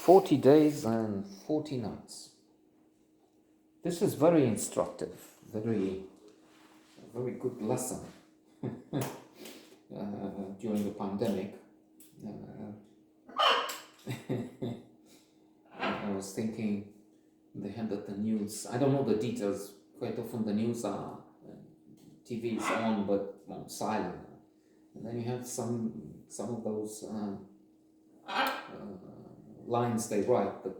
40 days and 40 nights. This is very instructive, very good lesson during the pandemic. I was thinking they handled the news. I don't know the details. Quite often the news are TV is on but silent, and then you have some of those lines they write that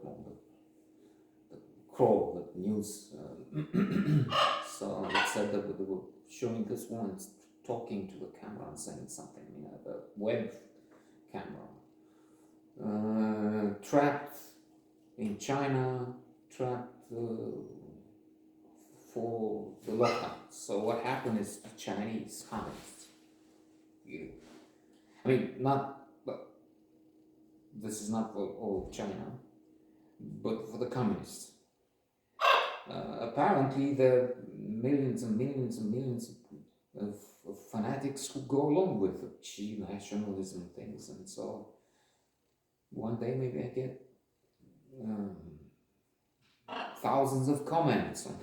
crawl the news. So it said that they were showing this woman talking to the camera and saying something, the web camera. Trapped in China, trapped for the lockdown. So what happened is the Chinese communists. This is not for all of China, but for the communists. Apparently there are millions and millions and millions of fanatics who go along with the Xi nationalism things, and so one day maybe I get thousands of comments on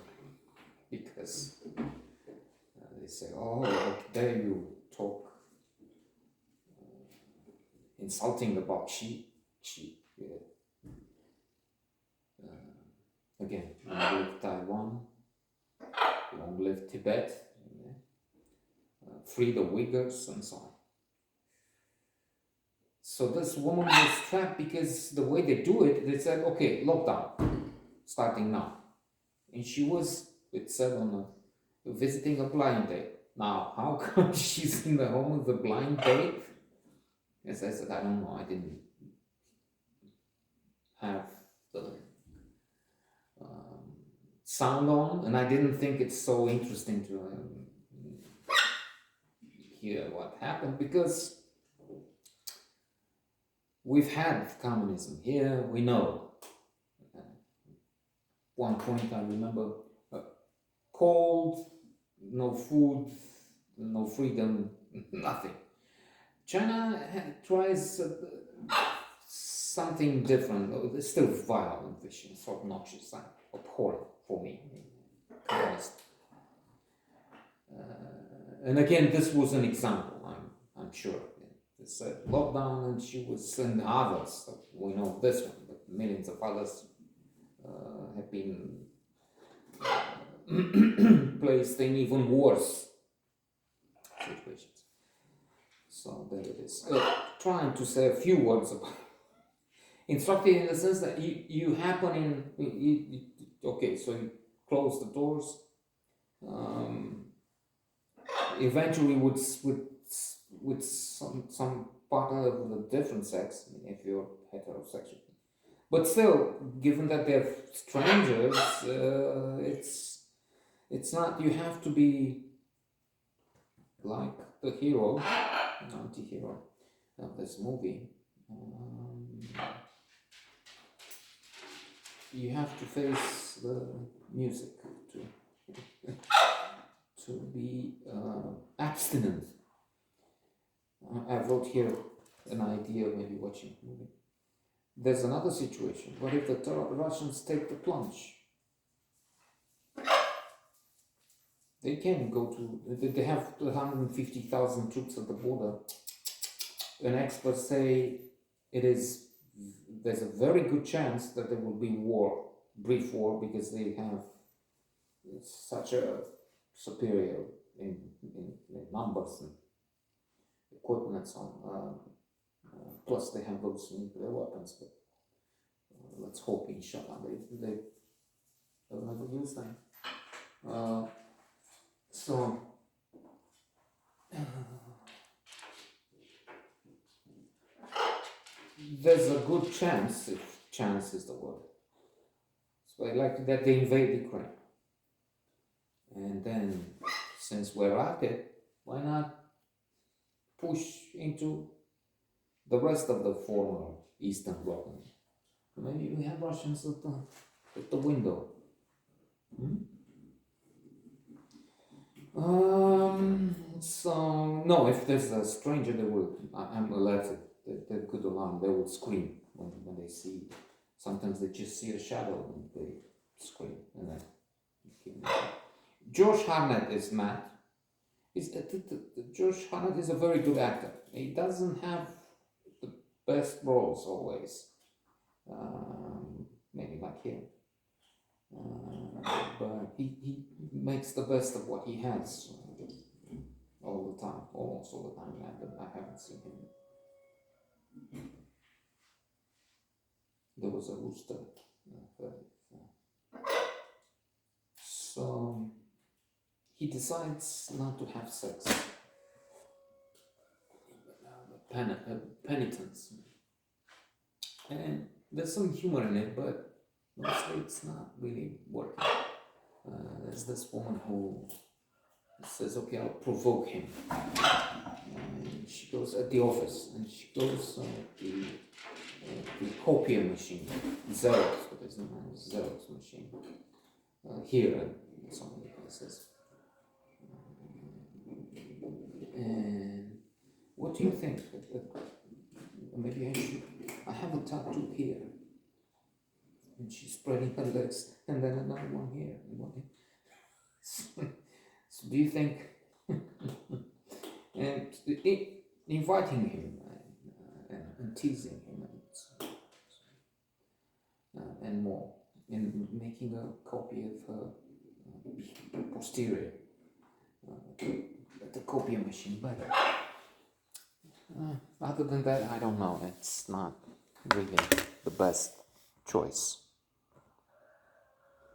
because they say, "Oh, how dare you talk insulting about Xi." Yeah. Again, long live Taiwan, long live Tibet, free the Uyghurs, and so on. So this woman was trapped because the way they do it, they said, okay, lockdown, starting now. And she was, it said visiting a blind date. Now, how come she's in the home with a blind date? As I said, I don't know, I didn't have the sound on, and I didn't think it's so interesting to hear what happened, because we've had communism here, we know. One point I remember, cold, no food, no freedom, nothing. China tries something different. It's still violent, vicious, obnoxious, abhorrent for me. And again, this was an example, I'm sure. It's a lockdown, and she was, and others, we know this one, but millions of others have been placed in even worse situations. So there it is. Trying to say a few words about instructive in the sense that you happen in, okay, so you close the doors, eventually with some partner of a different sex, if you're heterosexual. But still, given that they're strangers, it's not, you have to be like the hero, anti-hero of this movie. You have to face the music to be abstinent. I wrote here an idea when you're watching the movie. There's another situation. What if the Russians take the plunge? They can go to, they have 150,000 troops at the border. And experts say there's a very good chance that there will be war, brief war, because they have such a superior in numbers and equipment and so on. Plus they have those nuclear weapons, but let's hope, inshallah, they will never use them. So there's a good chance, if chance is the word, so I'd like that they invade Ukraine. And then, since we're at it, why not push into the rest of the former Eastern Bloc? Maybe we have Russians at the window. So, no, if there's a stranger, they will, I'm alerted, they're good alarm, they will scream when they see Sometimes they just see a shadow and they scream, and then you keep moving. Josh Hartnett is mad. Josh Hartnett is a very good actor. He doesn't have the best roles always. Maybe like him. But he makes the best of what he has all the time, almost all the time. I haven't seen him. There was a rooster. So he decides not to have sex. Penitence. And there's some humor in it, but mostly it's not really working. There's this woman who says, okay, I'll provoke him. And she goes at the office, and she goes the copier machine, Xerox, what is the name? Xerox machine. Here and so many places. And what do you think? Maybe I have a tattoo here. And she's spreading her legs, and then another one here, and one here. So do you think, and inviting him and teasing him and more, and making a copy of her posterior at the copier machine, but other than that, I don't know. It's not really the best choice.